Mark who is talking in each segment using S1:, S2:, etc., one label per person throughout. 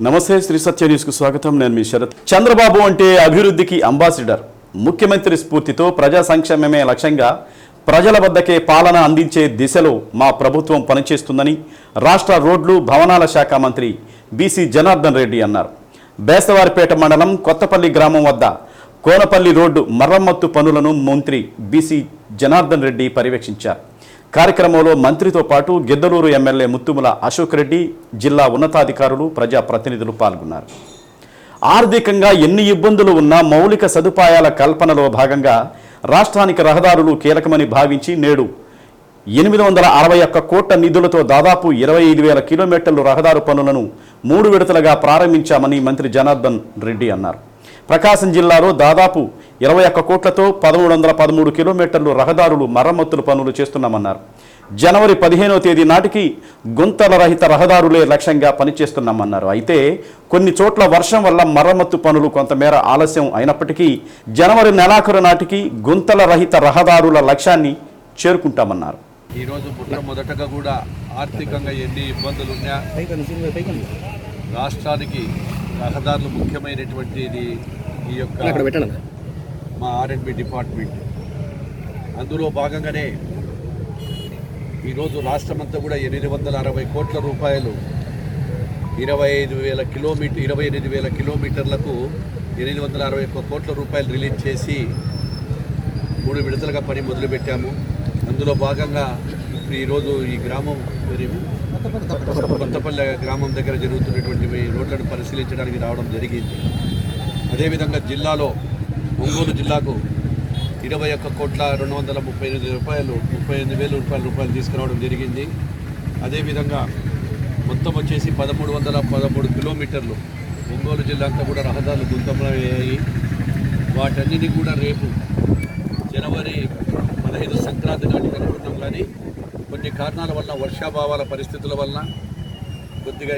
S1: నమస్తే శ్రీ సత్య న్యూస్కు స్వాగతం. నేను మీ శరత్. చంద్రబాబు అంటే అభివృద్ధికి అంబాసిడర్. ముఖ్యమంత్రి స్ఫూర్తితో ప్రజా సంక్షేమమే లక్ష్యంగా ప్రజల వద్దకే పాలన అందించే దిశలో మా ప్రభుత్వం పనిచేస్తుందని రాష్ట్ర రోడ్లు భవనాల శాఖ మంత్రి బీసీ జనార్దన్ రెడ్డి అన్నారు. బేస్తవారిపేట మండలం కొత్తపల్లి గ్రామం వద్ద కోనపల్లి రోడ్డు మరమ్మత్తు పనులను మంత్రి బీసీ జనార్దన్ రెడ్డి పర్యవేక్షించారు. కార్యక్రమంలో మంత్రితో పాటు గిద్దలూరు ఎమ్మెల్యే ముత్తుముల అశోక్ రెడ్డి, జిల్లా ఉన్నతాధికారులు, ప్రజాప్రతినిధులు పాల్గొన్నారు. ఆర్థికంగా ఎన్ని ఇబ్బందులు ఉన్నా మౌలిక సదుపాయాల కల్పనలో భాగంగా రాష్ట్రానికి రహదారులు కీలకమని భావించి నేడు 861 కోట్ల నిధులతో దాదాపు 25,000 కిలోమీటర్లు రహదారు పనులను 3 విడతలుగా ప్రారంభించామని మంత్రి జనార్దన్ రెడ్డి అన్నారు. ప్రకాశం జిల్లాలో దాదాపు 21 కోట్లతో 1313 కిలోమీటర్లు రహదారులు మరమ్మతుల పనులు చేస్తున్నామన్నారు. జనవరి 15వ తేదీ నాటికి గుంతల రహిత రహదారులే లక్ష్యంగా పనిచేస్తున్నామన్నారు. అయితే కొన్ని చోట్ల వర్షం వల్ల మరమ్మత్తు పనులు కొంతమేర ఆలస్యం అయినప్పటికీ జనవరి నెలాఖరు నాటికి గుంతల రహిత రహదారుల లక్ష్యాన్ని చేరుకుంటామన్నారు.
S2: ఈరోజు మొదటగా కూడా ఆర్థికంగా ఎన్ని ఇబ్బందులు ఉన్నా రాష్ట్రానికి రహదారులు ముఖ్యమైనటువంటిది ఈ యొక్క మా R&B డిపార్ట్మెంట్. అందులో భాగంగానే ఈరోజు రాష్ట్రమంతా కూడా 860 కోట్ల రూపాయలు 28,000 కిలోమీటర్లకు 861 కోట్ల రూపాయలు రిలీజ్ చేసి 3 విడతలుగా పని మొదలుపెట్టాము. అందులో భాగంగా ఇప్పుడు ఈరోజు ఈ గ్రామం కొత్తపల్లి గ్రామం దగ్గర జరుగుతున్నటువంటి రోడ్లను పరిశీలించడానికి రావడం జరిగింది. అదేవిధంగా జిల్లాలో ఒంగోలు జిల్లాకు 21,238,38,000 రూపాయలు తీసుకురావడం జరిగింది. అదేవిధంగా మొత్తం వచ్చేసి 1,313 కిలోమీటర్లు ఒంగోలు జిల్లా అంతా కూడా రహదారులు గుంతలు అయ్యాయి. వాటన్నిటినీ కూడా రేపు జనవరి 15 సంక్రాంతి నాటికి అనుకుంటాం. కానీ కొన్ని కారణాల వల్ల వర్షాభావాల పరిస్థితుల వల్ల కొద్దిగా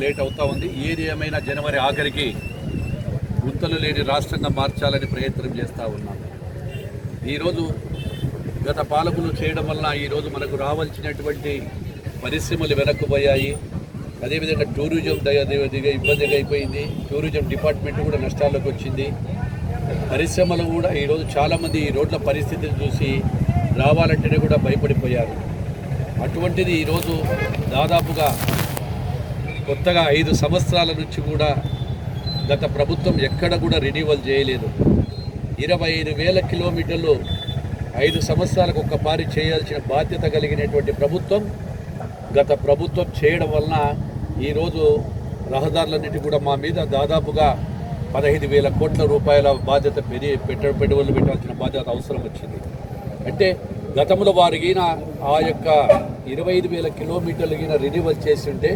S2: లేట్ అవుతూ ఉంది. ఏది ఏమైనా జనవరి ఆఖరికి గుంతలు లేని రాష్ట్రంగా మార్చాలని ప్రయత్నం చేస్తూ ఉన్నాం. ఈరోజు గత పాలకులు చేయడం వల్ల ఈరోజు మనకు రావాల్సినటువంటి పరిశ్రమలు వెనక్కుపోయాయి. అదేవిధంగా టూరిజం ఇబ్బందిగా అయిపోయింది. టూరిజం డిపార్ట్మెంట్ కూడా నష్టాల్లోకి వచ్చింది. పరిశ్రమలు కూడా ఈరోజు చాలామంది ఈ రోడ్ల పరిస్థితిని చూసి రావాలంటేనే కూడా భయపడిపోయారు. అటువంటిది ఈరోజు దాదాపుగా కొత్తగా 5 సంవత్సరాల నుంచి కూడా గత ప్రభుత్వం ఎక్కడ కూడా రెన్యువల్ చేయలేదు. 25,000 కిలోమీటర్లు 5 సంవత్సరాలకు ఒక్కపారి చేయాల్సిన బాధ్యత కలిగినటువంటి ప్రభుత్వం గత ప్రభుత్వం చేయడం వలన ఈరోజు రహదారులన్నిటి కూడా మా మీద దాదాపుగా 15,000 కోట్ల రూపాయల బాధ్యత పెట్టుబడులు పెట్టాల్సిన బాధ్యత అవసరం వచ్చింది. అంటే గతంలో వారిగిన ఆ యొక్క 25,000 కిలోమీటర్లు గిన రెన్యువల్ చేసి ఉంటే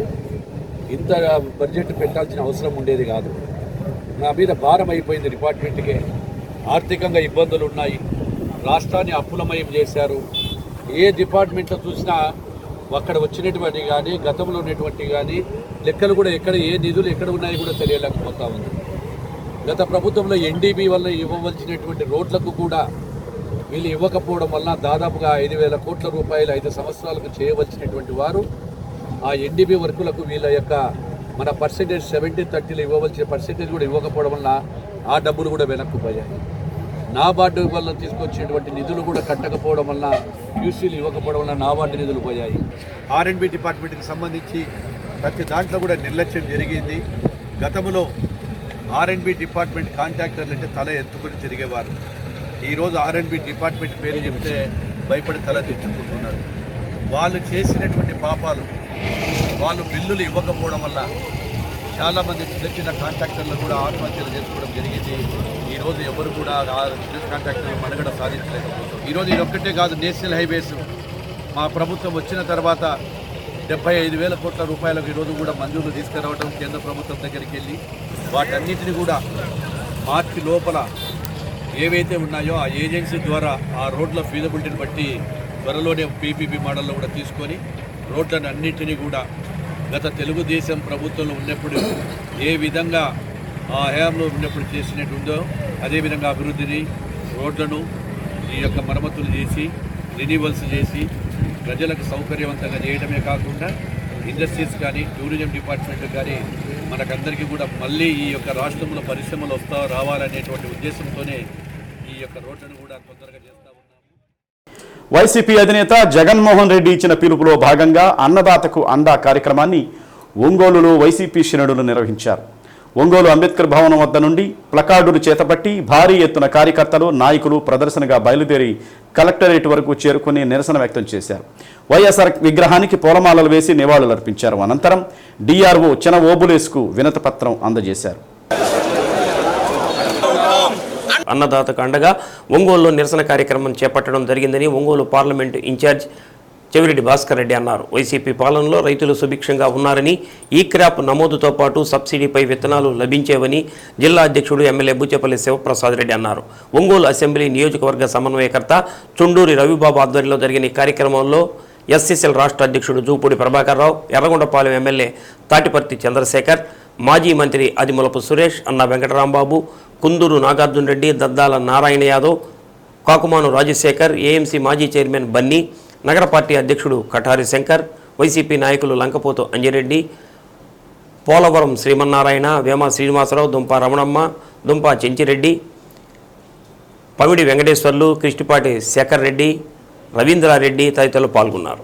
S2: ఇంత బడ్జెట్ పెట్టాల్సిన అవసరం ఉండేది కాదు. నా మీద భారం అయిపోయింది. డిపార్ట్మెంట్కే ఆర్థికంగా ఇబ్బందులు ఉన్నాయి. రాష్ట్రాన్ని అప్పులమయం చేశారు. ఏ డిపార్ట్మెంట్లో చూసినా అక్కడ వచ్చినటువంటి కానీ గతంలో ఉన్నటువంటి కానీ లెక్కలు కూడా ఎక్కడ ఏ నిధులు ఎక్కడ ఉన్నాయో కూడా తెలియలేకపోతా ఉంది. గత ప్రభుత్వంలో NDB వల్ల ఇవ్వవలసినటువంటి రోడ్లకు కూడా వీళ్ళు ఇవ్వకపోవడం వల్ల దాదాపుగా 5,000 కోట్ల రూపాయలు 5 సంవత్సరాలకు చేయవలసినటువంటి వారు ఆ NDB వర్కులకు వీళ్ళ యొక్క మన పర్సెంటేజ్ 70-30 ఇవ్వవలసిన పర్సెంటేజ్ కూడా ఇవ్వకపోవడం వల్ల ఆ డబ్బులు కూడా వెనక్కుపోయాయి. నాబార్డు వల్ల తీసుకొచ్చినటువంటి నిధులు కూడా కట్టకపోవడం వల్ల QCలు ఇవ్వకపోవడం వల్ల నాబార్డు నిధులు పోయాయి. R&B డిపార్ట్మెంట్కి సంబంధించి ప్రతి దాంట్లో కూడా నిర్లక్ష్యం జరిగింది. గతంలో R&B డిపార్ట్మెంట్ కాంట్రాక్టర్లు అంటే తల ఎత్తుకుని తిరిగేవారు. ఈరోజు R&B డిపార్ట్మెంట్ పేరు చెప్తే భయపడి తల తెచ్చుకుంటున్నారు. వాళ్ళు చేసినటువంటి పాపాలు, వాళ్ళు బిల్లులు ఇవ్వకపోవడం వల్ల చాలామంది చిన్న కాంట్రాక్టర్లు కూడా ఆత్మహత్యలు చేసుకోవడం జరిగింది. ఈరోజు ఎవరు కూడా చిన్న కాంట్రాక్టర్లు మనుగడ సాధించలేకపోతున్నారు. ఈరోజు ఇది ఒక్కటే కాదు, నేషనల్ హైవేస్ మా ప్రభుత్వం వచ్చిన తర్వాత 75,000 కోట్ల రూపాయలకు ఈరోజు కూడా మంజూరు తీసుకురావడం కేంద్ర ప్రభుత్వం దగ్గరికి వెళ్ళి వాటన్నిటిని కూడా మార్చి లోపల ఏవైతే ఉన్నాయో ఆ ఏజెన్సీ ద్వారా ఆ రోడ్ల ఫీజబిలిటీని బట్టి త్వరలోనే PPP మోడల్లో కూడా తీసుకొని రోడ్లను అన్నింటినీ కూడా గత తెలుగుదేశం ప్రభుత్వంలో ఉన్నప్పుడు ఏ విధంగా ఆ హయాంలో ఉన్నప్పుడు చేసినట్టుందో అదేవిధంగా అభివృద్ధిని రోడ్లను ఈ యొక్క మరమ్మతులు చేసి రెన్యువల్స్ చేసి ప్రజలకు సౌకర్యవంతంగా చేయడమే కాకుండా ఇండస్ట్రీస్ కానీ టూరిజం డిపార్ట్మెంట్ కానీ మనకందరికీ కూడా మళ్ళీ ఈ యొక్క రాష్ట్రంలో పరిశ్రమలు రావాలనేటువంటి ఉద్దేశంతోనే ఈ యొక్క రోడ్లను కూడా తొందరగా చేస్తూ ఉన్నాము.
S1: వైసీపీ అధినేత జగన్మోహన్ రెడ్డి ఇచ్చిన పిలుపులో భాగంగా అన్నదాతకు అండా కార్యక్రమాన్ని ఒంగోలులో వైసీపీ శ్రేణులు నిర్వహించారు. ఒంగోలు అంబేద్కర్ భవనం వద్ద నుండి ప్లకార్డులు చేతపట్టి భారీ ఎత్తున కార్యకర్తలు నాయకులు ప్రదర్శనగా బయలుదేరి కలెక్టరేట్ వరకు చేరుకుని నిరసన వ్యక్తం చేశారు. వైఎస్ఆర్ విగ్రహానికి పూలమాలలు వేసి నివాళులర్పించారు. అనంతరం డిఆర్ఓ చిన ఓబులేస్కు వినతిపత్రం అందజేశారు.
S3: అన్నదాతకు అండగా ఒంగోలులో నిరసన కార్యక్రమం చేపట్టడం జరిగిందని ఒంగోలు పార్లమెంటు ఇన్ఛార్జ్ చెవిరెడ్డి భాస్కర్ రెడ్డి అన్నారు. వైసీపీ పాలనలో రైతులు సుభిక్షంగా ఉన్నారని, ఈ క్రాప్ నమోదుతో పాటు సబ్సిడీపై విత్తనాలు లభించేవని జిల్లా అధ్యక్షుడు ఎమ్మెల్యే బుచ్చేపల్లి శివప్రసాద్ రెడ్డి అన్నారు. ఒంగోలు అసెంబ్లీ నియోజకవర్గ సమన్వయకర్త చుండూరి రవిబాబు ఆధ్వర్యంలో జరిగిన ఈ కార్యక్రమంలో ఎస్సీసీఎల్ రాష్ట్ర అధ్యక్షుడు జూపూడి ప్రభాకర్ రావు, ఎర్రగొండపాలెం ఎమ్మెల్యే తాటిపర్తి చంద్రశేఖర్, మాజీ మంత్రి ఆదిమూలపు సురేష్, అన్న వెంకటరాంబాబు, కుందూరు నాగార్జున రెడ్డి, దద్దాల నారాయణ యాదవ్, కాకుమాను రాజశేఖర్, ఏఎంసీ మాజీ చైర్మన్ బన్నీ, నగర పార్టీ అధ్యక్షుడు కఠారి శంకర్, వైసీపీ నాయకులు లంకపోతు అంజిరెడ్డి, పోలవరం శ్రీమన్నారాయణ, వేమ శ్రీనివాసరావు, దుంప రమణమ్మ, దుంప చెంచిరెడ్డి, పమిడి వెంకటేశ్వర్లు, కృష్టిపాటి శేఖర్ రెడ్డి, రవీంద్రారెడ్డి తదితరులు పాల్గొన్నారు.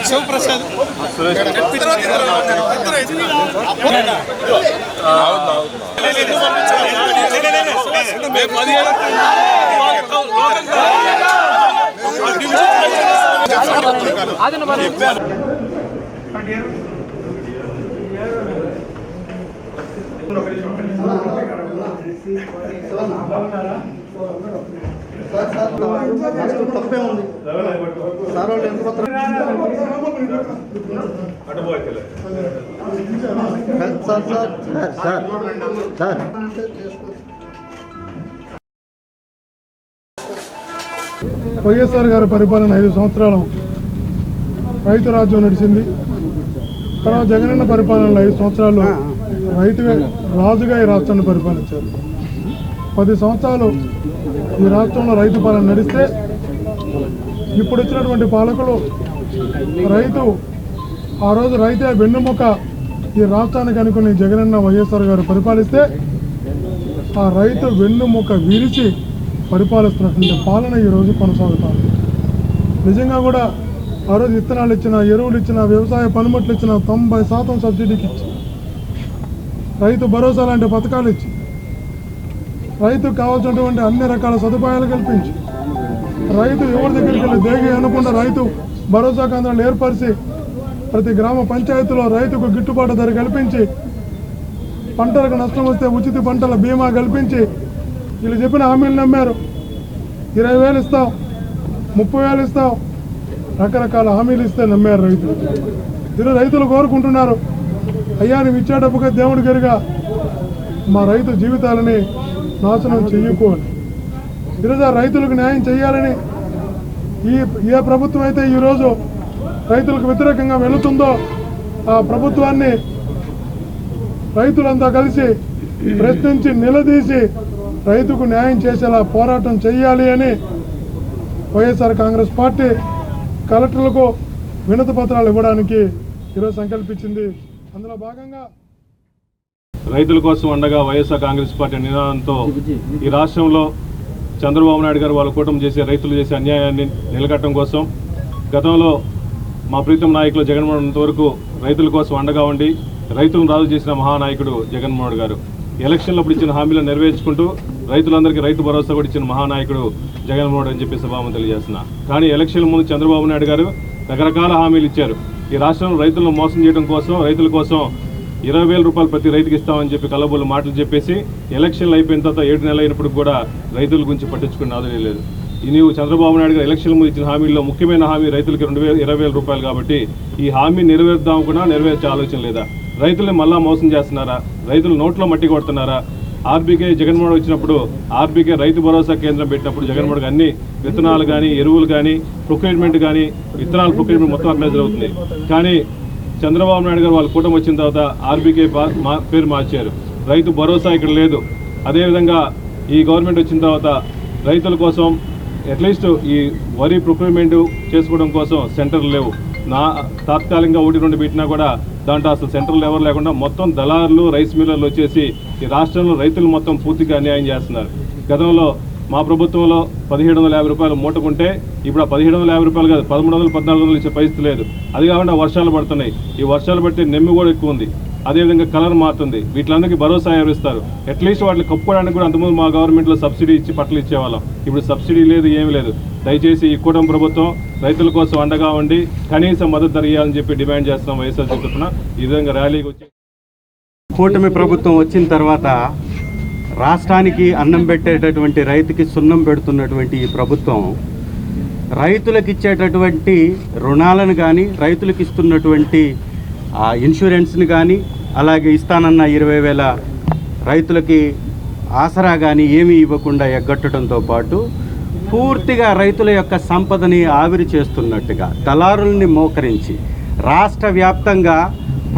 S4: శివప్రసాద్ తప్పే ఉంది సార్ వాళ్ళు ఎంత సార్
S5: వైఎస్ఆర్ గారి పరిపాలన 5 సంవత్సరాలు రైతు రాజ్యం నడిచింది. తర్వాత జగనన్న పరిపాలనలో 5 సంవత్సరాలు రైతుగా రాజుగా ఈ రాష్ట్రాన్ని పరిపాలించారు. 10 సంవత్సరాలు ఈ రాష్ట్రంలో రైతు పాలన నడిస్తే ఇప్పుడు వచ్చినటువంటి పాలకులు రైతు ఆ రోజు రైతే వెన్నుముక ఈ రాష్ట్రానికి అనుకుని జగనన్న వైఎస్ఆర్ గారు పరిపాలిస్తే ఆ రైతు వెన్నుముక విరిచి పరిపాలిస్తున్నటువంటి పాలన ఈరోజు కొనసాగుతుంది. నిజంగా కూడా ఆ రోజు విత్తనాలు ఇచ్చిన, ఎరువులు ఇచ్చిన, వ్యవసాయ పనిముట్లు ఇచ్చిన, 90% సబ్సిడీకి ఇచ్చి, రైతు భరోసా లాంటి పథకాలు ఇచ్చి, రైతుకు కావాల్సినటువంటి అన్ని రకాల సదుపాయాలు కల్పించి, రైతు ఎవరి దగ్గరికి వెళ్ళి దేగి అనకుండా రైతు భరోసా కేంద్రాలు ఏర్పరిచి ప్రతి గ్రామ పంచాయతీలో రైతుకు గిట్టుబాటు ధర కల్పించి, పంటలకు నష్టం వస్తే ఉచిత పంటల బీమా కల్పించి వీళ్ళు చెప్పిన హామీలు నమ్మారు. 20,000 ఇస్తాం, 30,000 ఇస్తాం, రకరకాల హామీలు ఇస్తే నమ్మారు రైతులు. ఈరోజు రైతులు కోరుకుంటున్నారు, అయ్యా నువ్వు ఇచ్చేటప్పుగా దేవుడి గరిగా మా రైతు జీవితాలని నాశనం చెయ్యకూడదు. ఈరోజు ఆ రైతులకు న్యాయం చేయాలని ఏ ప్రభుత్వం అయితే ఈరోజు రైతులకు వ్యతిరేకంగా వెళుతుందో ఆ ప్రభుత్వాన్ని రైతులంతా కలిసి ప్రశ్నించి నిలదీసి రైతుకు న్యాయం చేసేలా పోరాటం చేయాలి అని వైఎస్ఆర్ కాంగ్రెస్ పార్టీ కలెక్టర్లకు వినతి పత్రాలు ఇవ్వడానికి ఈరోజు సంకల్పించింది. అందులో భాగంగా
S6: రైతుల కోసం అండగా వైఎస్ఆర్ కాంగ్రెస్ పార్టీ నినాదంతో ఈ రాష్ట్రంలో చంద్రబాబు నాయుడు గారు వాళ్ళ కూటమి చేసే రైతులు చేసే అన్యాయాన్ని నిలకట్టడం కోసం గతంలో మా ప్రీతం నాయకులు జగన్మోహన్ వరకు రైతుల కోసం అండగా ఉండి రైతులను రాజు చేసిన మహానాయకుడు జగన్మోహన్ గారు. ఎలక్షన్లప్పుడు ఇచ్చిన హామీలను నెరవేర్చుకుంటూ రైతులందరికీ రైతు భరోసా కూడా ఇచ్చిన మహానాయకుడు జగన్మోహన్ అని చెప్పి సభాముఖంగా తెలియజేస్తున్నా. కానీ ఎలక్షన్ల ముందు చంద్రబాబు నాయుడు గారు రకరకాల హామీలు ఇచ్చారు. ఈ రాష్ట్రంలో రైతులను మోసం చేయడం కోసం, రైతుల కోసం 20,000 రూపాయలు ప్రతి రైతుకి ఇస్తామని చెప్పి కల్లబోలు మాటలు చెప్పేసి ఎలక్షన్లు అయిపోయిన తర్వాత 7 నెలలు అయినప్పుడు కూడా రైతుల గురించి పట్టించుకుని ఆదరణ లేదు. నీవు చంద్రబాబు నాయుడు గారు ఎలక్షన్ల ముందు ఇచ్చిన హామీల్లో ముఖ్యమైన హామీ రైతులకి 20,000 రూపాయలు కాబట్టి ఈ హామీ నెరవేర్దాం కూడా నెరవేర్చే ఆలోచన లేదా? రైతుల్ని మళ్ళా మోసం చేస్తున్నారా? రైతులు నోట్లో మట్టి కొడుతున్నారా? ఆర్బీకే జగన్మోహన్ వచ్చినప్పుడు ఆర్బీకే రైతు భరోసా కేంద్రం పెట్టినప్పుడు జగన్మోహన్ అన్ని విత్తనాలు కానీ, ఎరువులు కానీ, ప్రొక్యూర్మెంట్ కానీ, విత్తనాల ప్రొక్యూర్మెంట్ మొత్తం అక్కడ జరుగుతుంది. కానీ చంద్రబాబు నాయుడు గారు వాళ్ళ కూటమి వచ్చిన తర్వాత ఆర్బీకే పేరు మార్చారు. రైతు భరోసా ఇక్కడ లేదు. అదేవిధంగా ఈ గవర్నమెంట్ వచ్చిన తర్వాత రైతుల కోసం అట్లీస్ట్ ఈ వరి ప్రొక్యూర్మెంట్ చేసుకోవడం కోసం సెంటర్లు లేవు. తాత్కాలికంగా 1-2 పెట్టినా కూడా దాంట్లో అసలు సెంటర్లు ఎవరు లేకుండా మొత్తం దళారులు, రైస్ మిల్లర్లు వచ్చేసి ఈ రాష్ట్రంలో రైతులు మొత్తం పూర్తిగా అన్యాయం చేస్తున్నారు. గతంలో మా ప్రభుత్వంలో 1,750 రూపాయలు మూటకుంటే ఇప్పుడు ఆ 1,750 రూపాయలు కాదు 1,300, 1,400 ఇచ్చే పరిస్థితి లేదు. అది కాకుండా వర్షాలు పడుతున్నాయి. ఈ వర్షాలు పడితే నెమ్మి కూడా ఎక్కువ ఉంది. అదేవిధంగా కలర్ మారుతుంది. వీటిలందరికీ భరోసా ఎవరిస్తారు? అట్లీస్ట్ వాటిని కప్పుకోవడానికి కూడా అంతకుముందు మా గవర్నమెంట్లో సబ్సిడీ ఇచ్చి పట్టలు ఇచ్చేవాళ్ళం. ఇప్పుడు సబ్సిడీ లేదు, ఏమీ లేదు. దయచేసి ఈ కూటమి ప్రభుత్వం రైతుల కోసం అండగా ఉండి కనీస మద్దతు ధర ఇవ్వాలని చెప్పి డిమాండ్ చేస్తున్నాం. వైఎస్ఆర్ తరఫున ఈ విధంగా ర్యాలీకి వచ్చి
S7: కూటమి ప్రభుత్వం వచ్చిన తర్వాత రాష్ట్రానికి అన్నం పెట్టేటటువంటి రైతుకి సున్నం పెడుతున్నటువంటి ఈ ప్రభుత్వం రైతులకు ఇచ్చేటటువంటి రుణాలను కానీ, రైతులకు ఇస్తున్నటువంటి ఇన్సూరెన్స్ని కానీ, అలాగే ఇస్తానన్న 20,000 రైతులకి ఆసరా కానీ ఏమీ ఇవ్వకుండా ఎగ్గొట్టడంతో పాటు పూర్తిగా రైతుల యొక్క సంపదని ఆవిరి చేస్తున్నట్టుగా దళారుల్ని మోకరించి రాష్ట్ర వ్యాప్తంగా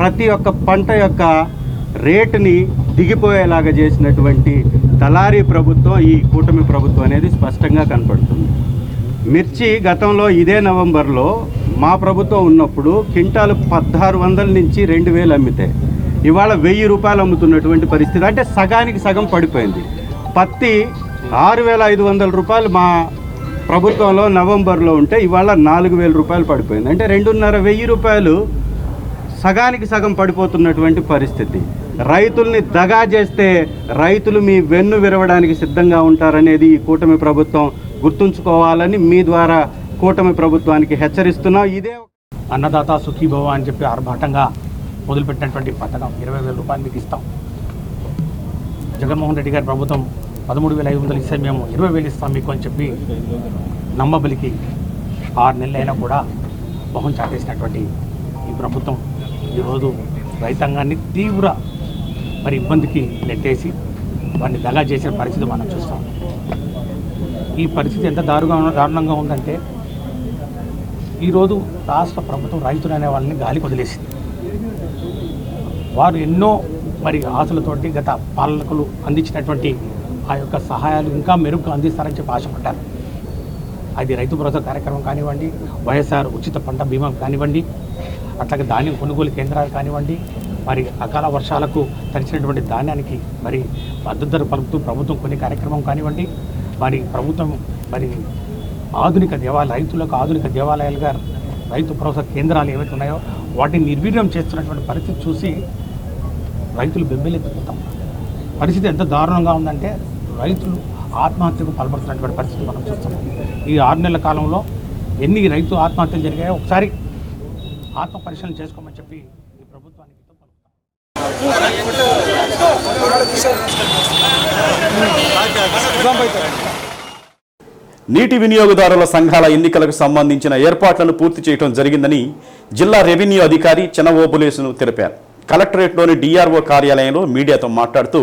S7: ప్రతి ఒక్క పంట యొక్క రేటుని దిగిపోయేలాగా చేసినటువంటి దళారీ ప్రభుత్వం ఈ కూటమి ప్రభుత్వం అనేది స్పష్టంగా కనపడుతుంది. మిర్చి గతంలో ఇదే నవంబర్లో మా ప్రభుత్వం ఉన్నప్పుడు క్వింటాలు 1,600 నుంచి 2,000 అమ్మితే ఇవాళ 1,000 రూపాయలు అమ్ముతున్నటువంటి పరిస్థితి. అంటే సగానికి సగం పడిపోయింది. పత్తి 6,500 రూపాయలు మా ప్రభుత్వంలో నవంబర్లో ఉంటే ఇవాళ 4,000 రూపాయలు పడిపోయింది. అంటే 2,500 రూపాయలు సగానికి సగం పడిపోతున్నటువంటి పరిస్థితి. రైతుల్ని దగా చేస్తే రైతులు మీ వెన్ను విరవడానికి సిద్ధంగా ఉంటారనేది ఈ కూటమి ప్రభుత్వం గుర్తుంచుకోవాలని మీ ద్వారా కూటమి ప్రభుత్వానికి హెచ్చరిస్తున్నాం. ఇదే
S8: అన్నదాత సుఖీభవ అని చెప్పి ఆర్భాటంగా మొదలుపెట్టినటువంటి పథకం 20,000 రూపాయలు మీకు ఇస్తాం. జగన్మోహన్ రెడ్డి గారి ప్రభుత్వం 13,500 ఇస్తే మేము 20,000 ఇస్తాం మీకు అని చెప్పి నమ్మబలికి 6 నెలలు అయినా కూడా మొహం చాటేసినటువంటి ఈ ప్రభుత్వం ఈరోజు రైతాంగాన్ని తీవ్ర ఇబ్బందికి నెట్టేసి వారిని దగా చేసిన పరిస్థితి మనం చూస్తాం. ఈ పరిస్థితి ఎంత దారుణంగా ఉందంటే ఈరోజు రాష్ట్ర ప్రభుత్వం రైతులు అనే వాళ్ళని గాలికి వదిలేసింది. వారు ఎన్నో ఆశలతోటి గత పాలకులు అందించినటువంటి ఆ యొక్క సహాయాలు ఇంకా మెరుగ్గా అందిస్తారని చెప్పి ఆశపడ్డారు. అది రైతు భరోసా కార్యక్రమం కానివ్వండి, వైఎస్ఆర్ ఉచిత పంట బీమా కానివ్వండి, అట్లాగే ధాన్యం కొనుగోలు కేంద్రాలు కానివ్వండి, అకాల వర్షాలకు తరిచినటువంటి ధాన్యానికి మద్దతు ధర పలుకుతూ ప్రభుత్వం కొన్ని కార్యక్రమం కానివ్వండి, ప్రభుత్వం ఆధునిక రైతులకు ఆధునిక దేవాలయాలుగా రైతు భరోసా కేంద్రాలు ఏవైతే ఉన్నాయో వాటిని నిర్వీర్యం చేస్తున్నటువంటి పరిస్థితి చూసి రైతులు బెంబేలెత్తుతాం. పరిస్థితి ఎంత దారుణంగా ఉందంటే రైతులు ఆత్మహత్యకు పాల్పడుతున్నటువంటి పరిస్థితి మనం చూస్తున్నాం. ఈ 6 నెలల కాలంలో ఎన్ని రైతు ఆత్మహత్యలు జరిగాయో ఒకసారి ఆత్మ పరిశీలన చేసుకోమని చెప్పి ఈ ప్రభుత్వానికి
S1: నీటి వినియోగదారుల సంఘాల ఎన్నికలకు సంబంధించిన ఏర్పాట్లను పూర్తి చేయడం జరిగిందని జిల్లా రెవెన్యూ అధికారి చెనవోబులేసును తెలిపారు. కలెక్టరేట్లోని డిఆర్ఓ కార్యాలయంలో మీడియాతో మాట్లాడుతూ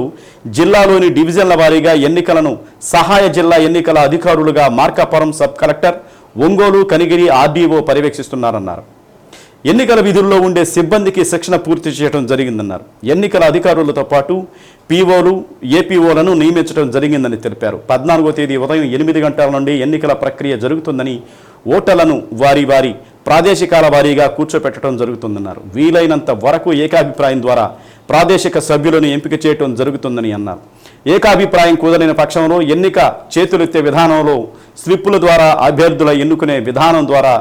S1: జిల్లాలోని డివిజన్ల వారీగా ఎన్నికలను సహాయ జిల్లా ఎన్నికల అధికారులుగా Markapuram sub collector, Ongole, Kanigiri RDO పర్యవేక్షిస్తున్నారన్నారు. ఎన్నికల విధుల్లో ఉండే సిబ్బందికి శిక్షణ పూర్తి చేయడం జరిగిందన్నారు. ఎన్నికల అధికారులతో పాటు పీఓలు, ఏపీఓలను నియమించడం జరిగిందని తెలిపారు. 14వ తేదీ ఉదయం 8 గంటల నుండి ఎన్నికల ప్రక్రియ జరుగుతుందని, ఓటర్లను వారి ప్రాదేశికాల వారీగా కూర్చోపెట్టడం జరుగుతుందన్నారు. వీలైనంత వరకు ఏకాభిప్రాయం ద్వారా ప్రాదేశిక సభ్యులను ఎంపిక చేయడం జరుగుతుందని అన్నారు. ఏకాభిప్రాయం కుదరని పక్షంలో ఎన్నిక చేతులెత్తే విధానంలో స్లిప్పుల ద్వారా అభ్యర్థుల ఎన్నుకునే విధానం ద్వారా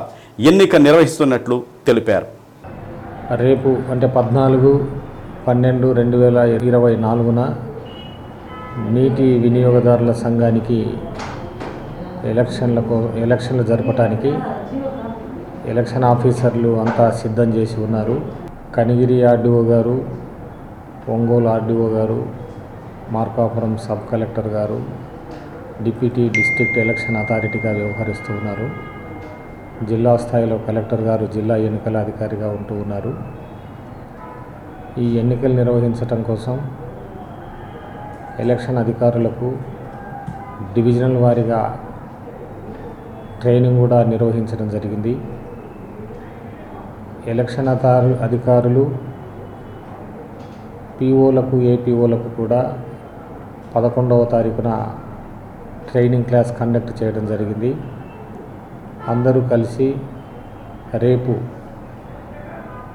S1: ఎన్నిక నిర్వహిస్తున్నట్లు తెలిపారు.
S9: రేపు అంటే 14/12/2024 నీటి వినియోగదారుల సంఘానికి ఎలక్షన్లు జరపడానికి ఎలక్షన్ ఆఫీసర్లు అంతా సిద్ధం చేసి ఉన్నారు. కనిగిరి ఆర్డీఓ గారు, ఒంగోలు ఆర్డీఓ గారు, మార్కాపురం సబ్ కలెక్టర్ గారు డిప్యూటీ డిస్ట్రిక్ట్ ఎలక్షన్ అథారిటీగా వ్యవహరిస్తూ ఉన్నారు. జిల్లా స్థాయిలో కలెక్టర్ గారు జిల్లా ఎన్నికల అధికారిగా ఉంటూ ఉన్నారు. ఈ ఎన్నికలు నిర్వహించడం కోసం ఎలక్షన్ అధికారులకు డివిజనల్ వారీగా ట్రైనింగ్ కూడా నిర్వహించడం జరిగింది. ఎలక్షన్ అధికారులు పీఓలకు, ఏపీఓలకు కూడా 11వ తారీఖున ట్రైనింగ్ క్లాస్ కండక్ట్ చేయడం జరిగింది. అందరూ కలిసి రేపు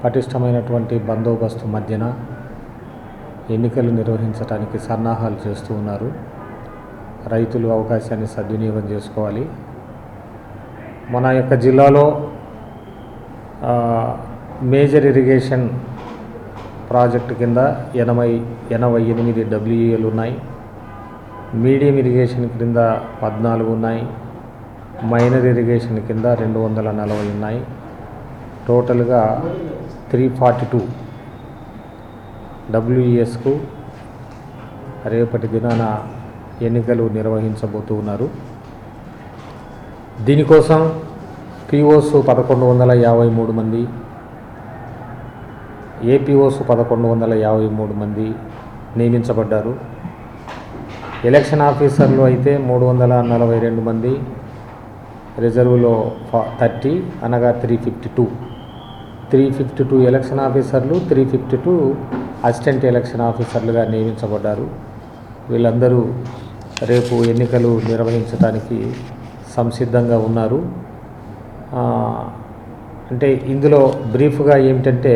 S9: పటిష్టమైనటువంటి బందోబస్తు మధ్యన ఎన్నికలు నిర్వహించడానికి సన్నాహాలు చేస్తూ ఉన్నారు. రైతులు అవకాశాన్ని సద్వినియోగం చేసుకోవాలి. మన యొక్క జిల్లాలో మేజర్ ఇరిగేషన్ ప్రాజెక్టు కింద 88 WEL ఉన్నాయి. మీడియం ఇరిగేషన్ కింద 14 ఉన్నాయి. మైనర్ ఇరిగేషన్ కింద 240 ఉన్నాయి. టోటల్గా 342 WESకు రేపటి దినాన ఎన్నికలు నిర్వహించబోతూ ఉన్నారు. దీనికోసం POs 1153 మంది, APOs 1153 మంది నియమించబడ్డారు. ఎలక్షన్ ఆఫీసర్లు అయితే 342 మంది, రిజర్వులో 30 అనగా 352 ఎలక్షన్ ఆఫీసర్లు, 352 అసిస్టెంట్ ఎలక్షన్ ఆఫీసర్లుగా నియమించబడ్డారు. వీళ్ళందరూ రేపు ఎన్నికలు నిర్వహించడానికి సంసిద్ధంగా ఉన్నారు. అంటే ఇందులో బ్రీఫ్గా ఏమిటంటే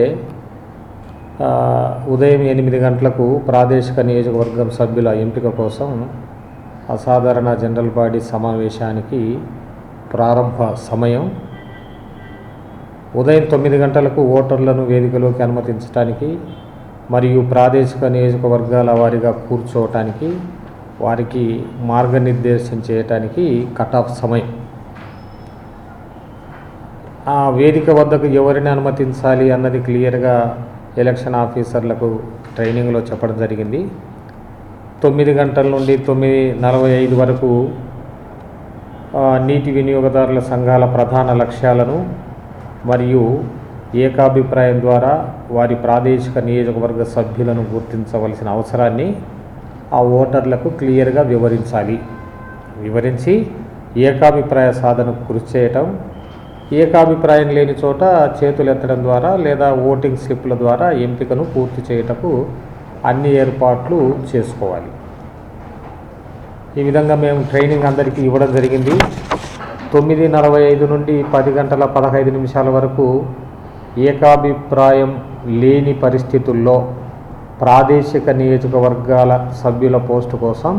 S9: ఉదయం 8 గంటలకు ప్రాదేశిక నియోజకవర్గం సభ్యుల ఎంపిక కోసం అసాధారణ జనరల్ బాడీ సమావేశానికి ప్రారంభ సమయం. ఉదయం 9 గంటలకు ఓటర్లను వేదికలోకి అనుమతించడానికి మరియు ప్రాదేశిక నియోజకవర్గాల వారీగా కూర్చోవటానికి, వారికి మార్గనిర్దేశం చేయటానికి కటాఫ్ సమయం. ఆ వేదిక వద్దకు ఎవరిని అనుమతించాలి అన్నది క్లియర్గా ఎలక్షన్ ఆఫీసర్లకు ట్రైనింగ్లో చెప్పడం జరిగింది. 9 గంటల నుండి 9:45 వరకు నీటి వినియోగదారుల సంఘాల ప్రధాన లక్ష్యాలను మరియు ఏకాభిప్రాయం ద్వారా వారి ప్రాదేశిక నియోజకవర్గ సభ్యులను గుర్తించవలసిన అవసరాన్ని ఆ ఓటర్లకు క్లియర్గా వివరించి ఏకాభిప్రాయ సాధనకు కృషి చేయటం, ఏకాభిప్రాయం లేని చోట చేతులెత్తడం ద్వారా లేదా ఓటింగ్ స్లిప్ల ద్వారా ఎంపికను పూర్తి చేయటకు అన్ని ఏర్పాట్లు చేసుకోవాలి. ఈ విధంగా మేము ట్రైనింగ్ అందరికీ ఇవ్వడం జరిగింది. 9:45 నుండి 10:15 వరకు ఏకాభిప్రాయం లేని పరిస్థితుల్లో ప్రాదేశిక నియోజకవర్గాల సభ్యుల పోస్టు కోసం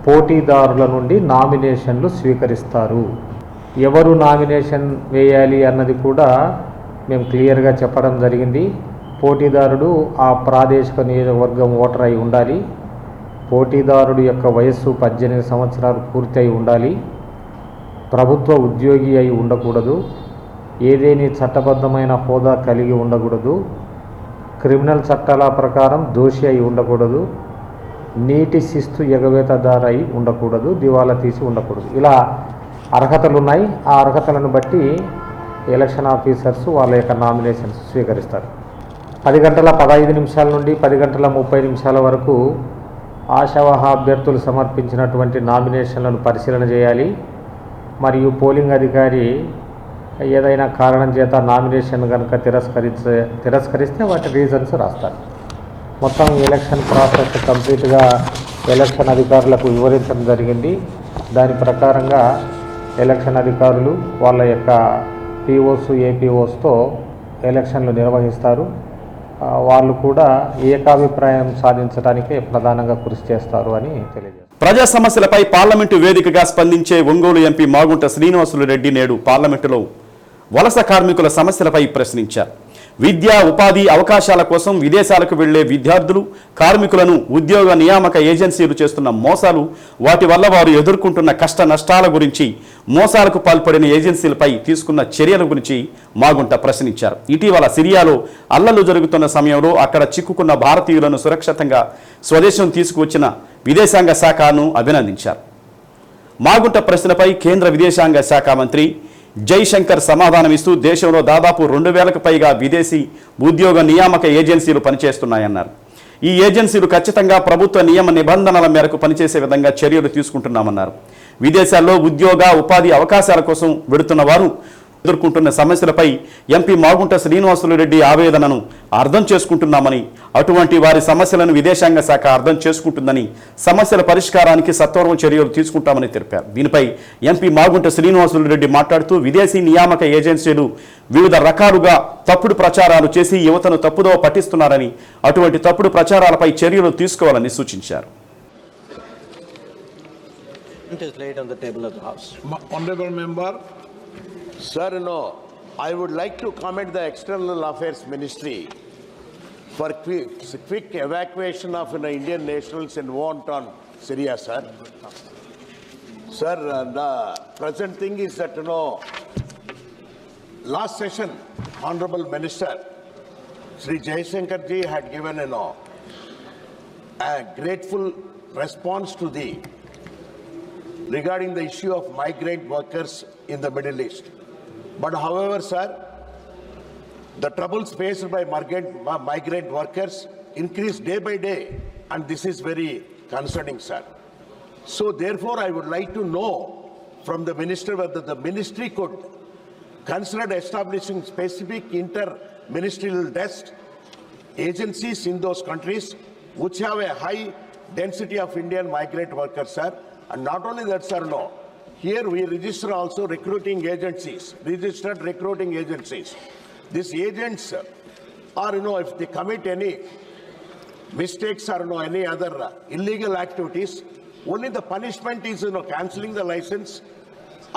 S9: పోటీదారుల నుండి నామినేషన్లు స్వీకరిస్తారు. ఎవరు నామినేషన్ వేయాలి అన్నది కూడా మేము క్లియర్గా చెప్పడం జరిగింది. పోటీదారుడు ఆ ప్రాదేశిక నియోజకవర్గం ఓటర్ అయి ఉండాలి. పోటీదారుడు యొక్క వయస్సు 18 సంవత్సరాలు పూర్తి అయి ఉండాలి. ప్రభుత్వ ఉద్యోగి అయి ఉండకూడదు. ఏదేని చట్టబద్ధమైన హోదా కలిగి ఉండకూడదు. క్రిమినల్ చట్టాల ప్రకారం దోషి అయి ఉండకూడదు. నీటి శిస్తు ఎగవేతదారు అయి ఉండకూడదు. దివాలా తీసి ఉండకూడదు. ఇలా అర్హతలు ఉన్నాయి. ఆ అర్హతలను బట్టి ఎలక్షన్ ఆఫీసర్స్ వాళ్ళ యొక్క నామినేషన్స్ స్వీకరిస్తారు. 10:15 నుండి 10:30 వరకు ఆశావహ అభ్యర్థులు సమర్పించినటువంటి నామినేషన్లను పరిశీలన చేయాలి. మరియు పోలింగ్ అధికారి ఏదైనా కారణం చేత నామినేషన్ కనుక తిరస్కరిస్తే వాటి రీజన్స్ రాస్తారు. మొత్తం ఎలక్షన్ ప్రాసెస్ కంప్లీట్గా ఎలక్షన్ అధికారులకు వివరించడం జరిగింది. దాని ప్రకారంగా ఎలక్షన్ అధికారులు వాళ్ళ యొక్క POs, APOస్తో ఎలక్షన్లు నిర్వహిస్తారు. వాళ్ళు కూడా ఏకాభిప్రాయం సాధించడానికే ప్రధానంగా కృషి చేస్తారు అని తెలియజేస్తారు.
S1: ప్రజా సమస్యలపై పార్లమెంటు వేదికగా స్పందించే ఒంగోలు ఎంపీ మాగుంట శ్రీనివాసులు రెడ్డి నేడు పార్లమెంటులో వలస కార్మికుల సమస్యలపై ప్రశ్నించారు. విద్యా ఉపాధి అవకాశాల కోసం విదేశాలకు వెళ్లే విద్యార్థులు కార్మికులను ఉద్యోగ నియామక ఏజెన్సీలు చేస్తున్న మోసాలు, వాటి వల్ల వారు ఎదుర్కొంటున్న కష్ట నష్టాల గురించి, మోసాలకు పాల్పడిన ఏజెన్సీలపై తీసుకున్న చర్యల గురించి మాగుంట ప్రశ్నించారు. ఇటీవల సిరియాలో అల్లర్లు జరుగుతున్న సమయంలో అక్కడ చిక్కుకున్న భారతీయులను సురక్షితంగా స్వదేశం తీసుకువచ్చిన విదేశాంగ శాఖను అభినందించారు. మాగుంట ప్రశ్నపై కేంద్ర విదేశాంగ శాఖ మంత్రి జైశంకర్ సమాధానమిస్తూ దేశంలో దాదాపు 2000కు పైగా విదేశీ ఉద్యోగ నియామక ఏజెన్సీలు పనిచేస్తున్నాయన్నారు. ఈ ఏజెన్సీలు ఖచ్చితంగా ప్రభుత్వ నియమ నిబంధనల మేరకు పనిచేసే విధంగా చర్యలు తీసుకుంటున్నామన్నారు. విదేశాల్లో ఉద్యోగ ఉపాధి అవకాశాల కోసం వెడుతున్న వారు ఎదుర్కొంటున్న సమస్యలపై ఎంపీ మాగుంట శ్రీనివాసులు రెడ్డి ఆవేదనను అర్థం చేసుకుంటున్నామని, అటువంటి వారి సమస్యలను విదేశాంగ శాఖ అర్థం చేసుకుంటుందని, సమస్యల పరిష్కారానికి సత్వరం చర్యలు తీసుకుంటామని తెలిపారు. దీనిపై ఎంపీ మాగుంట శ్రీనివాసులు రెడ్డి మాట్లాడుతూ విదేశీ నియామక ఏజెన్సీలు వివిధ రకాలుగా తప్పుడు ప్రచారాలు చేసి యువతను తప్పుదోవ పట్టిస్తున్నారని, అటువంటి తప్పుడు ప్రచారాలపై చర్యలు తీసుకోవాలని సూచించారు.
S10: Honorable member, sir, no, I would like to comment the External Affairs Ministry for quick evacuation of Indian nationals involved on Syria, sir. Sir, the present thing is that, last session, Honorable Minister, Sri Jaishankar ji had given, a grateful response to regarding the issue of migrant workers in the Middle East. But however, sir, the troubles faced by migrant workers increase day by day, and this is very concerning, sir. So therefore, I would like to know from the minister whether the ministry could consider establishing specific inter-ministerial desk agencies in those countries which have a high density of Indian migrant workers, sir. And not only that, sir, no. Here we register also registered recruiting agencies. These agents are, if they commit any mistakes or any other illegal activities, only the punishment is, cancelling the license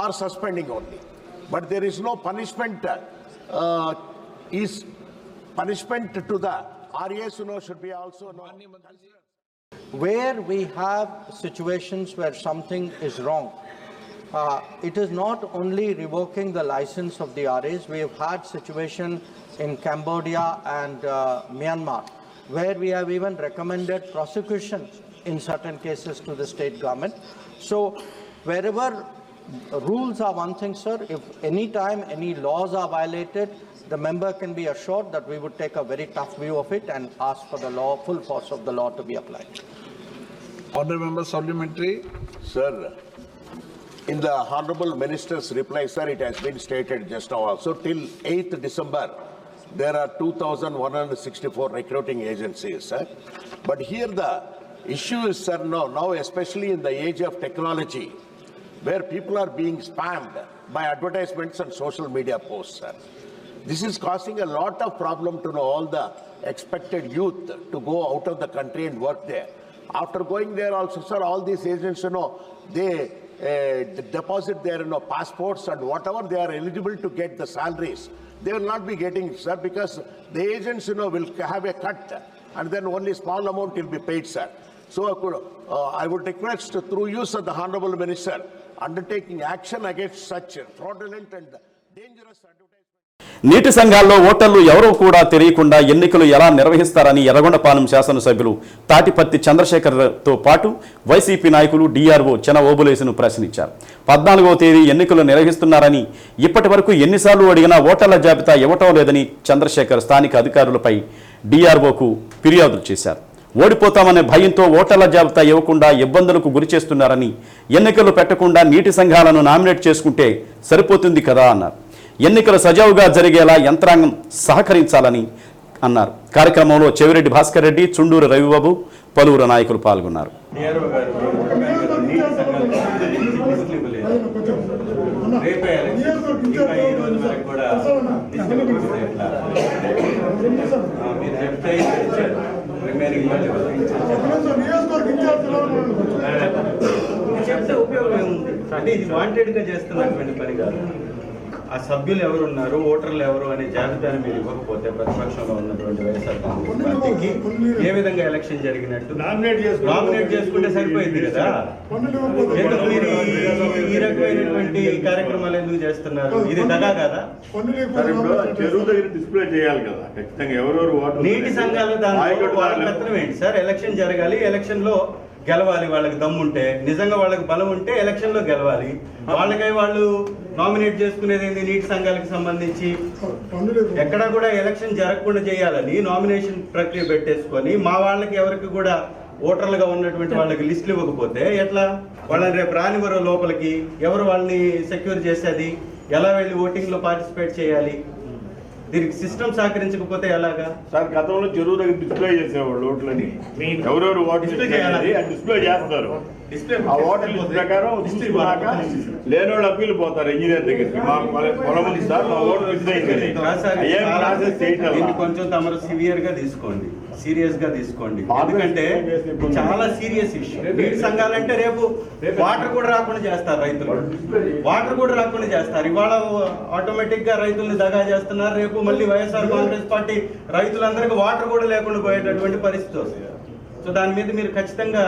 S10: or suspending only. But there is no punishment, punishment to the RAs, should be also considered.
S11: Where we have situations where something is wrong, it is not only revoking the license of the RAs. We have had situation in Cambodia and Myanmar, where we have even recommended prosecution in certain cases to the state government. So wherever rules are one thing, sir, if any time any laws are violated, the member can be assured that we would take a very tough view of it and ask for the law, full force of the law to be applied.
S10: Honourable member supplementary. Sir, in the Honourable Minister's reply, sir, it has been stated just now also, till 8th December, there are 2,164 recruiting agencies, sir. But here the issue is, sir, now especially in the age of technology, where people are being spammed by advertisements and social media posts, sir. This is causing a lot of problem to all the expected youth to go out of the country and work there. After going there also, sir, all these agents, they deposit their passports and whatever they are eligible to get the salaries, they will not be getting it, sir, because the agents, will have a cut and then only small amount will be paid, sir. So I would request through use of the Honourable Minister undertaking action against such fraudulent and dangerous advertisements.
S1: నీటి సంఘాల్లో ఓటర్లు ఎవరో కూడా తెలియకుండా ఎన్నికలు ఎలా నిర్వహిస్తారని ఎర్రగొండపాలెం శాసనసభ్యులు తాటిపత్తి చంద్రశేఖర్తో పాటు వైసీపీ నాయకులు డిఆర్ఓ చెన ఓబులేసును ప్రశ్నించారు. 14వ తేదీ ఎన్నికలు నిర్వహిస్తున్నారని ఇప్పటి వరకు ఎన్నిసార్లు అడిగినా ఓటర్ల జాబితా ఇవ్వటం లేదని చంద్రశేఖర్ స్థానిక అధికారులపై డిఆర్ఓకు ఫిర్యాదులు చేశారు. ఓడిపోతామనే భయంతో ఓటర్ల జాబితా ఇవ్వకుండా ఇబ్బందులకు గురి చేస్తున్నారని, ఎన్నికలు పెట్టకుండా నీటి సంఘాలను నామినేట్ చేసుకుంటే సరిపోతుంది కదా అన్నారు. ఎన్నికలు సజావుగా జరిగేలా యంత్రాంగం సహకరించాలని అన్నారు. కార్యక్రమంలో చెవిరెడ్డి భాస్కర్ రెడ్డి, చుండూరు రవిబాబు, పలువురు నాయకులు పాల్గొన్నారు.
S7: మీరు చెప్తే రిమైనింగ్ చెప్తే ఉపయోగం ఏముంది అంటే ఇది వాంటెడ్గా చేస్తున్నటువంటి పని కాదు. ఆ సభ్యులు ఎవరున్నారు, ఓటర్లు ఎవరు అనే జాబితాను మీరు ఇవ్వకపోతే ప్రతిపక్షంలో ఉన్నటువంటి వైఎస్ఆర్ కాంగ్రెస్ పార్టీకి ఏ విధంగా ఎలక్షన్ జరిగినట్టు నామినేట్ చేసుకుంటే సరిపోయింది కదా. ఎందుకు మీరు ఈ రకమైనటువంటి కార్యక్రమాలు ఎందుకు చేస్తున్నారు? ఇది దగా కదా.
S12: చెరువు దగ్గర డిస్ప్లే చేయాలి కదా ఖచ్చితంగా ఎవరెవరు
S7: నీటి సంఘాలు దాంట్లో వాళ్ళ పెత్తనం ఏంటి సార్? ఎలక్షన్ జరగాలి, ఎలక్షన్ లో గెలవాలి. వాళ్ళకి దమ్ముంటే, నిజంగా వాళ్ళకి బలం ఉంటే ఎలక్షన్ లో గెలవాలి. వాళ్ళకై వాళ్ళు నామినేట్ చేసుకునేది ఏంది? నీటి సంఘాలకు సంబంధించి ఎక్కడా కూడా ఎలక్షన్ జరగకుండా చేయాలని నామినేషన్ ప్రక్రియ పెట్టేసుకొని మా వాళ్ళకి ఎవరికి కూడా ఓటర్లుగా ఉన్నటువంటి వాళ్ళకి లిస్టులు ఇవ్వకపోతే ఎట్లా? వాళ్ళని రేపు రానివ్వరు లోపలికి. ఎవరు వాళ్ళని సెక్యూర్ చేసేది? ఎలా వెళ్ళి ఓటింగ్ లో పార్టిసిపేట్ చేయాలి? దీనికి సిస్టమ్ సహకరించకపోతే ఎలాగా?
S12: సార్ గతంలో చెరువు దగ్గర డిస్ప్లే చేసేవాళ్ళు ఓట్లని, ఎవరెవరు ఓట్లు డిస్ప్లే చేస్తారు. ఆ ఓటర్ లిస్ట్ ప్రకారం తీసుకున్నాక లేనోళ్ళు అప్పీలు పోతారు ఇంజనీర్ దగ్గరికి. మా పొలం ఉంది సార్, మా ఓటు
S7: కొంచెం తమరు సివియర్ గా తీసుకోండి, సీరియస్ గా తీసుకోండి. ఎందుకంటే చాలా సీరియస్ ఇష్యూ. నీటి సంఘాలంటే రేపు వాటర్ కూడా రాకుండా చేస్తారు రైతులు. వాటర్ కూడా రాకుండా చేస్తారు. ఇవాళ ఆటోమేటిక్ గా రైతుల్ని దగా చేస్తున్నారు. రేపు మళ్ళీ వైఎస్ఆర్ కాంగ్రెస్ పార్టీ రైతులందరికీ వాటర్ కూడా లేకుండా పోయేటటువంటి పరిస్థితి వస్తుంది. సో దాని మీద మీరు ఖచ్చితంగా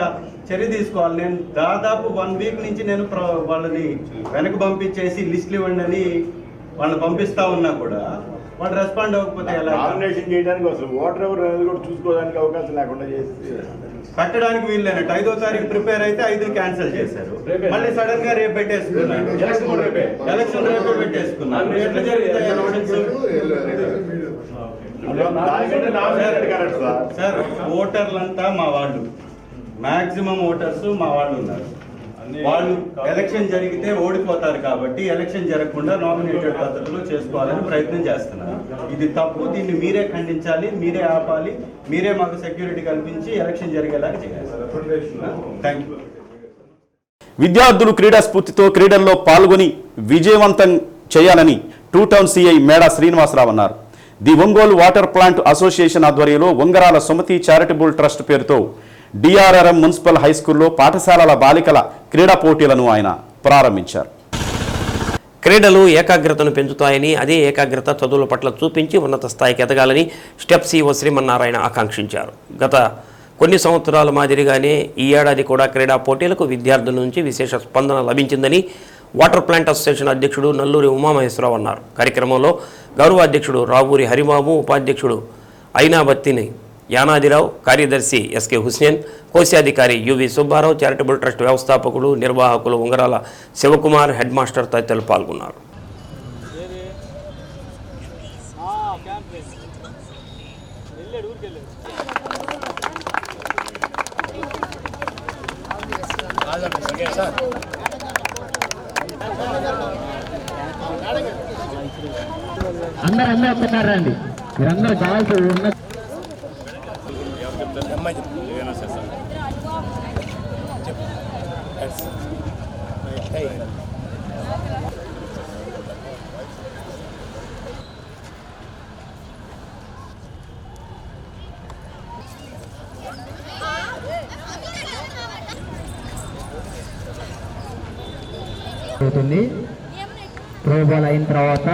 S7: చర్య తీసుకోవాలి. నేను దాదాపు 1 వీక్ నుంచి నేను వాళ్ళని వెనక పంపించేసి లిస్టులు ఇవ్వండి అని వాళ్ళని పంపిస్తా ఉన్నా కూడా వాళ్ళు రెస్పాండ్ అవ్వకపోతే ఎలా?
S12: నామినేషన్ చేయడానికి అసలు ఓటర్ ఎవరు అనేది కూడా చూసుకోవడానికి అవకాశం లేకుండా చేసి
S7: పెట్టడానికి వీల్లేనట్టు. 5వ తారీఖు ప్రిపేర్ అయితే 5 క్యాన్సిల్ చేశారు. మళ్ళీ సడన్ గా రేపు పెట్టేసుకున్నారు. ఎలక్షన్ రేపే పెట్టేసుకున్నారు. ఎట్లా జరుగుతాయి ఎలక్షన్స్? సార్ ఓటర్లంతా మా వాళ్ళు, మాక్సిమం ఓటర్స్ మా వాళ్ళు ఉన్నారు. వాళ్ళు ఎలక్షన్ జరిగితే ఓడిపోతారు కాబట్టి ఎలక్షన్ జరగకుండా నామినేటెడ్ పద్ధతిలో చేసుకోవాలని ప్రయత్నం చేస్తున్నారు. ఇది తప్పు. దీన్ని మీరే ఖండించాలి, మీరే ఆపాలి, మీరే మాకు సెక్యూరిటీ కల్పించి ఎలక్షన్ జరిగేలాగా చేయాలి. Thank you.
S1: విద్యార్థులు క్రీడా స్ఫూర్తితో క్రీడల్లో పాల్గొని విజయవంతం చేయాలని 2 టౌన్ సిఐ మేడా శ్రీనివాసరావు అన్నారు. The Ongole water plant association ఆధ్వర్యంలో ఉంగరాల సుమతి చారిటబుల్ ట్రస్ట్ పేరుతో డిఆర్ఆర్ఎం మున్సిపల్ హైస్కూల్లో పాఠశాలల బాలికల క్రీడా పోటీలను ఆయన ప్రారంభించారు.
S3: క్రీడలు ఏకాగ్రతను పెంచుతాయని, అదే ఏకాగ్రత చదువుల పట్ల చూపించి ఉన్నత స్థాయికి ఎదగాలని స్టెప్ సిఓ శ్రీమన్నారాయణ ఆకాంక్షించారు. గత కొన్ని సంవత్సరాల మాదిరిగానే ఈ ఏడాది కూడా క్రీడా పోటీలకు విద్యార్థుల నుంచి విశేష స్పందన లభించిందని వాటర్ ప్లాంట్ అసోసియేషన్ అధ్యక్షుడు నల్లూరి ఉమామహేశ్వరరావు అన్నారు. కార్యక్రమంలో గౌరవ అధ్యక్షుడు రావూరి హరిబాబు, ఉపాధ్యక్షుడు అయినాబత్తిని యానాదిరావు, కార్యదర్శి ఎస్కే హుస్సేన్, కోశాధికారి యువి సుబ్బారావు, చారిటబుల్ ట్రస్ట్ వ్యవస్థాపకులు, నిర్వాహకులు ఉంగరాల శివకుమార్, హెడ్ మాస్టర్ తదితరులు పాల్గొన్నారు.
S13: అందరూ ఒక్కసారి రండి. మీరందరూ కావాల్సి ఉన్న అవుతుంది. త్రో బాల్ అయిన తర్వాత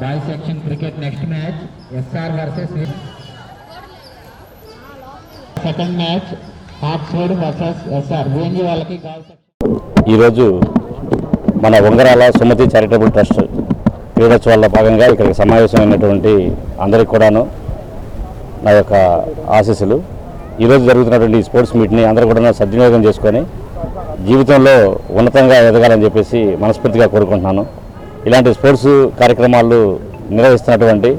S13: boys section cricket next match SR versus second match Hartford versus SR. Bhuvanagiri వాళ్ళకి గర్ల్స్ సెక్షన్.
S14: ఈరోజు మన ఉంగరాల సుమతి చారిటబుల్ ట్రస్ట్ క్రీడోత్సవాల్లో భాగంగా ఇక్కడికి సమావేశమైనటువంటి అందరికీ కూడాను నా యొక్క ఆశీస్సులు. ఈరోజు జరుగుతున్నటువంటి ఈ స్పోర్ట్స్ మీట్ని అందరూ కూడా సద్వినియోగం చేసుకొని జీవితంలో ఉన్నతంగా ఎదగాలని చెప్పేసి మనస్ఫూర్తిగా కోరుకుంటున్నాను. ఇలాంటి స్పోర్ట్స్ కార్యక్రమాలు నిర్వహిస్తున్నటువంటి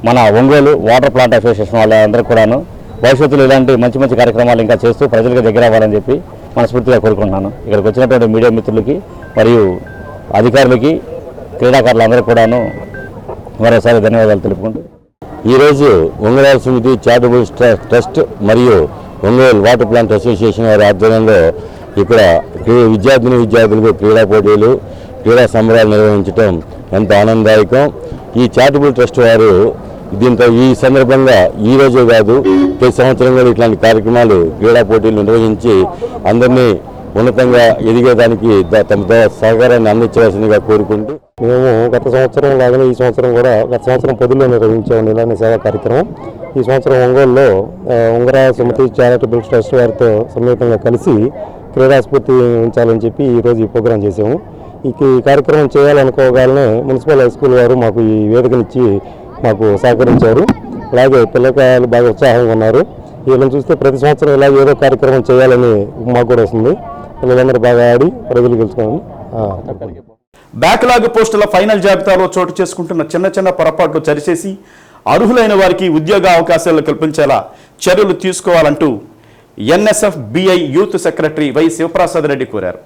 S14: మన ఒంగోలు వాటర్ ప్లాంట్ అసోసియేషన్ వాళ్ళందరూ కూడాను భవిష్యత్తులో ఇలాంటి మంచి మంచి కార్యక్రమాలు ఇంకా చేస్తూ ప్రజలకు దగ్గర అవ్వాలని చెప్పి మనస్ఫూర్తిగా కోరుకుంటున్నాను. ఇక్కడికి వచ్చినటువంటి మీడియా మిత్రులకి మరియు అధికారులకి క్రీడాకారులందరూ కూడాను మరోసారి ధన్యవాదాలు తెలుపుకుంటూ ఈరోజు ఉంగరాల సుమతి చారిటబుల్ ట్రస్ట్ మరియు ఒంగోలు వాటర్ ప్లాంట్ అసోసియేషన్ వారి ఆధ్వర్యంలో ఇక్కడ విద్యార్థులకు క్రీడా పోటీలు, క్రీడా సంబరాలు నిర్వహించడం ఎంత ఆనందదాయకం. ఈ చారిటబుల్ ట్రస్ట్ వారు దీంతో ఈ సందర్భంగా ఈ రోజే కాదు ప్రతి సంవత్సరం కూడా ఇట్లాంటి కార్యక్రమాలు, క్రీడా పోటీలు నిర్వహించి అందరినీ ఉన్నతంగా ఎదిగేదానికి తమ సహకారాన్ని అందించవలసిందిగా కోరుకుంటూ,
S9: మేము గత సంవత్సరం లాగానే ఈ సంవత్సరం కూడా గత సంవత్సరం పొద్దుల్లో నిర్వహించాము ఇలాంటి సేవా కార్యక్రమం. ఈ సంవత్సరం ఒంగోలులో ఉంగరా సుమతి చారిటబుల్ ట్రస్ట్ వారితో సమేతంగా కలిసి క్రీడా స్ఫూర్తి ఉంచాలని చెప్పి ఈరోజు ఈ ప్రోగ్రాం చేసాము. ఈ కార్యక్రమం చేయాలనుకోగానే మున్సిపల్ హై స్కూల్ వారు మాకు ఈ వేదికనిచ్చి మాకు సహకరించారు. అలాగే పిల్లకాయలు బాగా ఉత్సాహంగా ఉన్నారు. వీళ్ళని చూస్తే ప్రతి సంవత్సరం ఇలా ఏదో కార్యక్రమం చేయాలని మాకు కూడా వస్తుంది. పిల్లలందరూ బాగా ఆడి ప్రజలు గెలుచుకోవాలి.
S1: బ్యాక్లాగ్ పోస్టుల ఫైనల్ జాబితాలో చోటు చేసుకుంటున్న చిన్న పొరపాట్లు సరిచేసి అర్హులైన వారికి ఉద్యోగ అవకాశాలు కల్పించేలా చర్యలు తీసుకోవాలంటూ NSF BI youth secretary Y Sivaprasad Reddy కోరారు.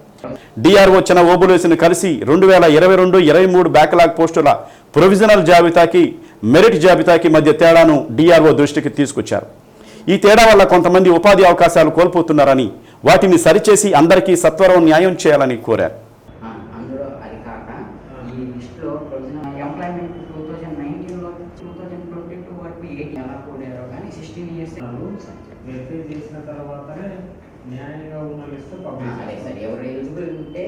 S1: డిఆర్ఓ చెన ఓబులేసిని కలిసి 2022-23 బ్యాక్లాగ్ పోస్టుల ప్రొవిజనల్ జాబితాకి మెరిట్ జాబితాకి మధ్య తేడాను డిఆర్ఓ దృష్టికి తీసుకొచ్చారు. ఈ తేడా వల్ల కొంతమంది ఉపాధి అవకాశాలు కోల్పోతున్నారని, వాటిని సరిచేసి అందరికీ సత్వరం న్యాయం చేయాలని కోరారు.
S15: అందులో అది కాక ఈ లిస్టులో ఎంప్లాయ్మెంట్ 2019లో 2022 వరకు 8 ఎలా కూడారో కానీ 16 ఇయర్స్
S9: వెరిఫై చేసిన తర్వాతనే న్యాయంగా ఉన్న లిస్టు పబ్లిష్
S15: అదే సార్. ఎవరు ఎలిజిబుల్ ఉంటే.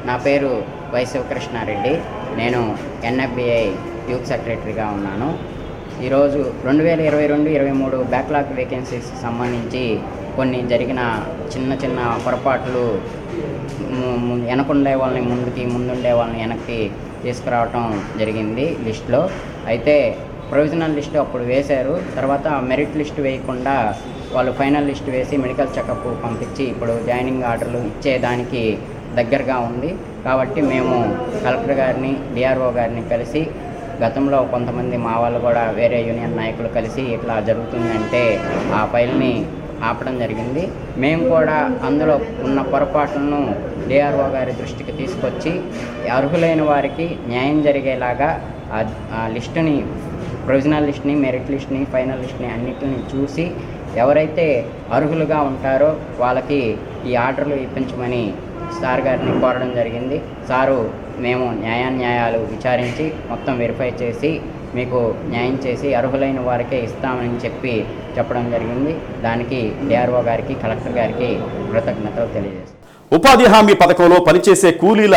S15: నా పేరు వై శివకృష్ణారెడ్డి. నేను ఎన్ఎఫ్బిఐ యూత్ సెక్రటరీగా ఉన్నాను. ఈరోజు 2022-23 బ్యాక్లాగ్ వేకెన్సీస్ సంబంధించి కొన్ని జరిగిన చిన్న పొరపాట్లు, వెనకుండే వాళ్ళని ముందుకి, ముందుండే వాళ్ళని వెనక్కి తీసుకురావటం జరిగింది లిస్టులో. అయితే ప్రొవిజనల్ లిస్టు అప్పుడు వేశారు, తర్వాత మెరిట్ లిస్టు వేయకుండా వాళ్ళు ఫైనల్ లిస్టు వేసి మెడికల్ చెకప్ పంపించి ఇప్పుడు జాయినింగ్ ఆర్డర్లు ఇచ్చేదానికి దగ్గరగా ఉంది. కాబట్టి మేము కలెక్టర్ గారిని, డిఆర్ఓ గారిని కలిసి, గతంలో కొంతమంది మా వాళ్ళు కూడా వేరే యూనియన్ నాయకులు కలిసి ఇట్లా జరుగుతుందంటే ఆ ఫైల్ని ఆపడం జరిగింది. మేము కూడా అందులో ఉన్న పొరపాట్లను డిఆర్ఓ గారి దృష్టికి తీసుకొచ్చి అర్హులైన వారికి న్యాయం జరిగేలాగా ఆ లిస్టుని, ప్రొవిజనల్ లిస్ట్ని, మెరిట్ లిస్ట్ని, ఫైనల్ లిస్ట్ని అన్నిటిని చూసి ఎవరైతే అర్హులుగా ఉంటారో వాళ్ళకి ఈ ఆర్డర్లు ఇప్పించమని సార్ గారిని కోరడం జరిగింది. సారు మేము న్యాయాలు విచారించి మొత్తం వెరిఫై చేసి మీకు న్యాయం చేసి అర్హులైన వారికే ఇస్తామని చెప్పడం జరిగింది. దానికి డిఆర్ఓ గారికి, కలెక్టర్ గారికి కృతజ్ఞతలు తెలియజేస్తాం.
S1: ఉపాధి హామీ పథకంలో పనిచేసే కూలీల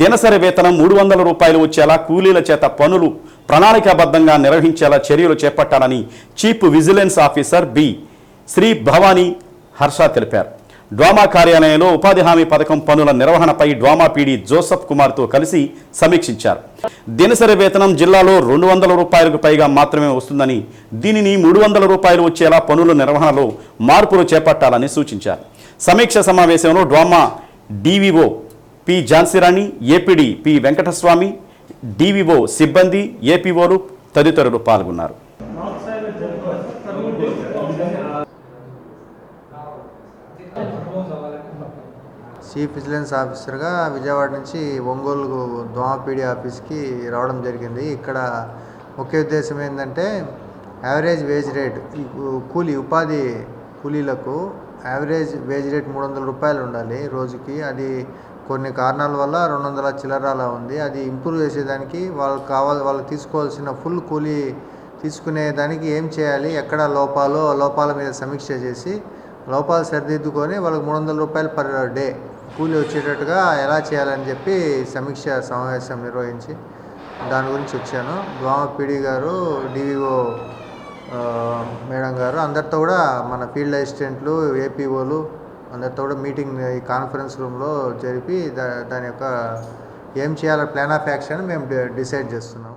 S1: దినసరి వేతనం 300 రూపాయలు వచ్చేలా కూలీల చేత పనులు ప్రణాళికాబద్ధంగా నిర్వహించేలా చర్యలు చేపట్టాలని chief vigilance officer B Shri Bhavani Harsha తెలిపారు. డ్వామా కార్యాలయంలో ఉపాధి హామీ పథకం పనుల నిర్వహణపై డ్వామా పీడీ జోసఫ్ కుమార్తో కలిసి సమీక్షించారు. దినసరి వేతనం జిల్లాలో 200 రూపాయలకు పైగా మాత్రమే వస్తుందని, దీనిని 300 రూపాయలు వచ్చేలా పనుల నిర్వహణలో మార్పులు చేపట్టాలని సూచించారు. సమీక్ష సమావేశంలో DWMA DVO P Jhansirani, APD P Venkataswamy, DVO సిబ్బంది, ఏపీఓలు తదితరులు పాల్గొన్నారు.
S4: చీఫ్ విజిలెన్స్ ఆఫీసర్గా విజయవాడ నుంచి ఒంగోలు దోమపీడి ఆఫీస్కి రావడం జరిగింది. ఇక్కడ ముఖ్య ఉద్దేశం ఏంటంటే యావరేజ్ వేజ్ రేట్, ఉపాధి కూలీలకు యావరేజ్ వేజ్ రేట్ 300 రూపాయలు ఉండాలి రోజుకి. అది కొన్ని కారణాల వల్ల 200 చిల్లరాలా ఉంది. అది ఇంప్రూవ్ చేసేదానికి వాళ్ళు తీసుకోవాల్సిన ఫుల్ కూలీ తీసుకునేదానికి ఏం చేయాలి, ఎక్కడ లోపాల మీద సమీక్ష చేసి లోపాలు సరిదిద్దుకొని వాళ్ళకి 300 రూపాయలు పర్ డే కూలీ వచ్చేటట్టుగా ఎలా చేయాలని చెప్పి సమీక్ష సమావేశం నిర్వహించి దాని గురించి వచ్చాను. దోమ పీడీ గారు, డివిఓ మేడం గారు అందరితో కూడా, మన ఫీల్డ్ అసిస్టెంట్లు, ఏపీఓలు అందరితో కూడా మీటింగ్ ఈ కాన్ఫరెన్స్ రూమ్లో జరిపి దాని యొక్క ఏం చేయాలో ప్లాన్ ఆఫ్ యాక్షన్ మేము డిసైడ్ చేస్తున్నాం.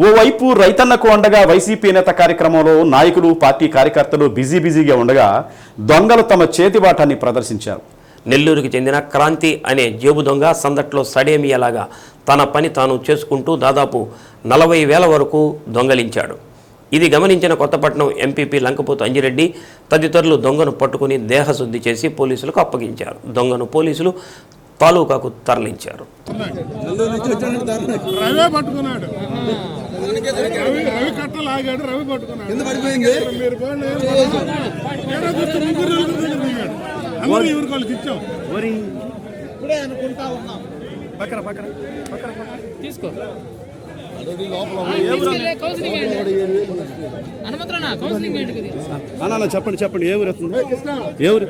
S1: ఓవైపు రైతన్నకు అండగా వైసీపీ నేత కార్యక్రమంలో నాయకులు, పార్టీ కార్యకర్తలు బిజీగా ఉండగా దొంగలు తమ చేతివాటాన్ని ప్రదర్శించారు.
S3: నెల్లూరుకి చెందిన క్రాంతి అనే జేబు దొంగ సందట్లో సడేమియలాగా తన పని తాను చేసుకుంటూ దాదాపు 40,000 వరకు దొంగలించాడు. ఇది గమనించిన కొత్తపట్నం ఎంపీపీ లంకపోతు అంజిరెడ్డి తదితరులు దొంగను పట్టుకుని దేహశుద్ధి చేసి పోలీసులకు అప్పగించారు. దొంగను పోలీసులు తాలూకాకు తరలించారు.
S5: రవి కట్టలు ఆగాడు, రవి పట్టుకున్నాడు. మీరు పోండి. అందరూ ఎవరికి వాళ్ళకి ఇచ్చాం. ఇప్పుడే అనుకుంటా ఉన్నాం. పక్కన పక్కన తీసుకో.
S1: చెప్పండి చెప్పండి, ఏ ఊరు ఎత్తుంది? ఏ ఊరు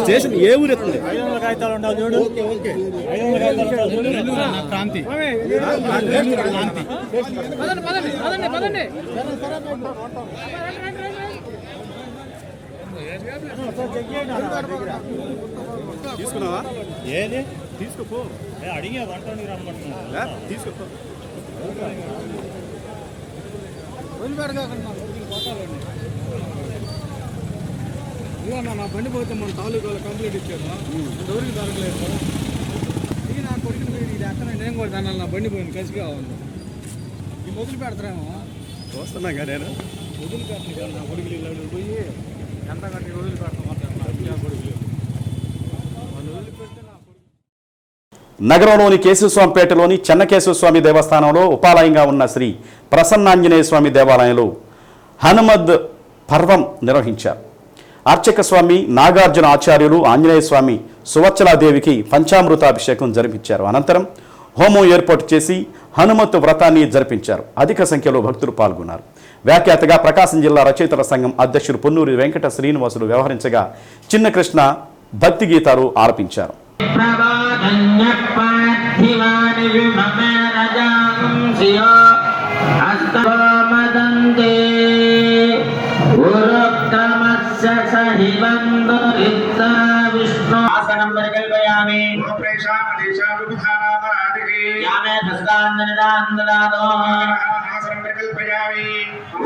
S1: స్టేషన్? ఏ ఊరు ఎత్తుంది?
S5: క్రాంతి
S1: తీసుకున్నావా? ఏది తీసుకోపో, అడిగా వంటని రమ్మంటున్నా, తీసుకోపో.
S5: నా బండి పోతే మన తాలూకాలో కంప్లీట్ ఇచ్చారు, ఎవరికి దొరకలేదు. ఇది నా కొడుకుని ఇది ఎక్కడ నేను కూడా దాని నా బండి పోయింది, కసిగా ఉంది. ఈ మొదలు పెడతారేమో
S1: వస్తున్నా కదా నేను
S5: వదిలి పెడతాను. నా కొడుకులు ఇల్లు పోయి ఎంత కట్టి వదిలి పెడతాం కొడుకులు వాళ్ళు వదిలి పెడితే
S1: నగరంలోని కేశవస్వామిపేటలోని చెన్నకేశవస్వామి దేవస్థానంలో ఉపాలయంగా ఉన్న శ్రీ ప్రసన్నాంజనేయ స్వామి దేవాలయంలో హనుమద్ పర్వం నిర్వహించారు. అర్చక స్వామి నాగార్జున ఆచార్యులు ఆంజనేయ స్వామి సువచ్చలాదేవికి పంచామృతాభిషేకం జరిపించారు. అనంతరం హోమం ఏర్పాటు చేసి హనుమత్ వ్రతాన్ని జరిపించారు. అధిక సంఖ్యలో భక్తులు పాల్గొన్నారు. వ్యాఖ్యాతగా ప్రకాశం జిల్లా రచయితల సంఘం అధ్యక్షుడు పొన్నూరి వెంకట శ్రీనివాసులు వ్యవహరించగా చిన్న కృష్ణ భక్తి గీతాలు ఆలపించారు.
S13: ఆసనం పరికల్పయామి.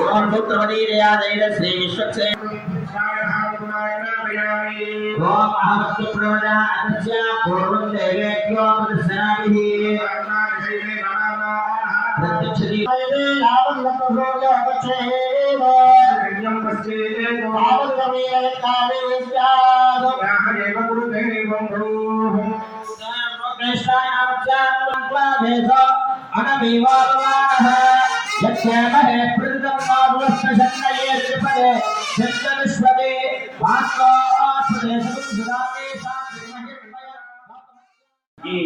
S13: ఓం పుత్రవదీరయాదైర శ్రీ విశ్వక్సే ఓం అహమస్తు ప్రవదానస్య పూర్వం దేవేభ్యో ప్రదర్శనాభిః ప్రత్యక్షది
S3: ఈ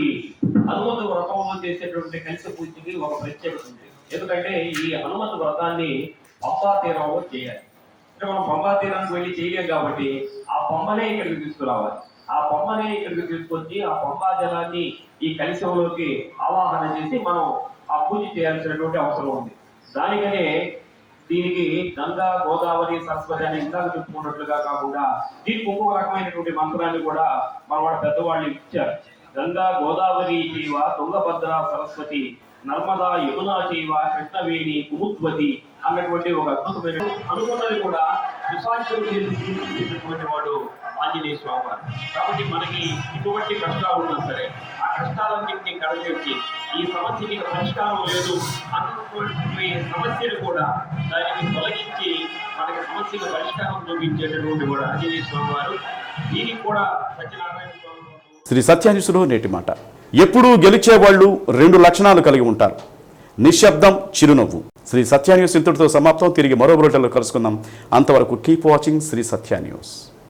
S3: హనుమత్ వ్రతం చేసేటువంటి కలిసి పూజకి ఒక ప్రత్యేకత ఉంది. ఎందుకంటే ఈ హనుమత్ వ్రతాన్ని పంపా తీరంలో చేయాలి. అంటే మనం పంపా తీరానికి వెళ్ళి చేయలేం కాబట్టి ఆ పంపనే ఇక్కడికి తీసుకురావాలి. ఆ పంపనే ఇక్కడికి తీసుకొచ్చి ఆ పంపా జలాన్ని ఈ కలిశంలోకి ఆవాహన చేసి మనం ఆ పూజ చేయాల్సినటువంటి అవసరం ఉంది. దానికనే దీనికి గంగా గోదావరి సరస్వతి అని ఇందాక చెప్పుకున్నట్లుగా కాకుండా దీనికి ఇంకొక రకమైనటువంటి మంత్రాన్ని కూడా మన వాళ్ళ పెద్దవాళ్ళు ఇచ్చారు. గంగా గోదావరి చైవ తుంగభద్ర సరస్వతి నర్మదా యమునా చైవ కృష్ణవేణి కుముద్వతి అన్నటువంటి ఒక అద్భుతమైన అనుకున్నది కూడా విశాంతం చేసినటువంటి వాడు ఆంజనేయ స్వామి వారు. కాబట్టి మనకి ఇటువంటి కష్టాలు ఉన్నా సరే ఆ కష్టాలన్నింటినీ కడగేసి ఈ సమస్యకి పరిష్కారం లేదు అన్నటువంటి సమస్యను కూడా దానికి తొలగించి మనకి సమస్యకు పరిష్కారం చూపించేటటువంటి వాడు ఆంజనేయ స్వామి వారు. దీనికి కూడా సత్యనారాయణ స్వామి
S1: శ్రీ సత్యాన్యూస్లో నేటి మాట. ఎప్పుడూ గెలిచేవాళ్ళు 2 లక్షణాలు కలిగి ఉంటారు: నిశ్శబ్దం, చిరునవ్వు. శ్రీ సత్యాన్యూస్ ఇంతటితో సమాప్తం. తిరిగి మరో బులెటిన్లో కలుసుకుందాం. అంతవరకు కీప్ వాచింగ్ శ్రీ సత్యాన్యూస్.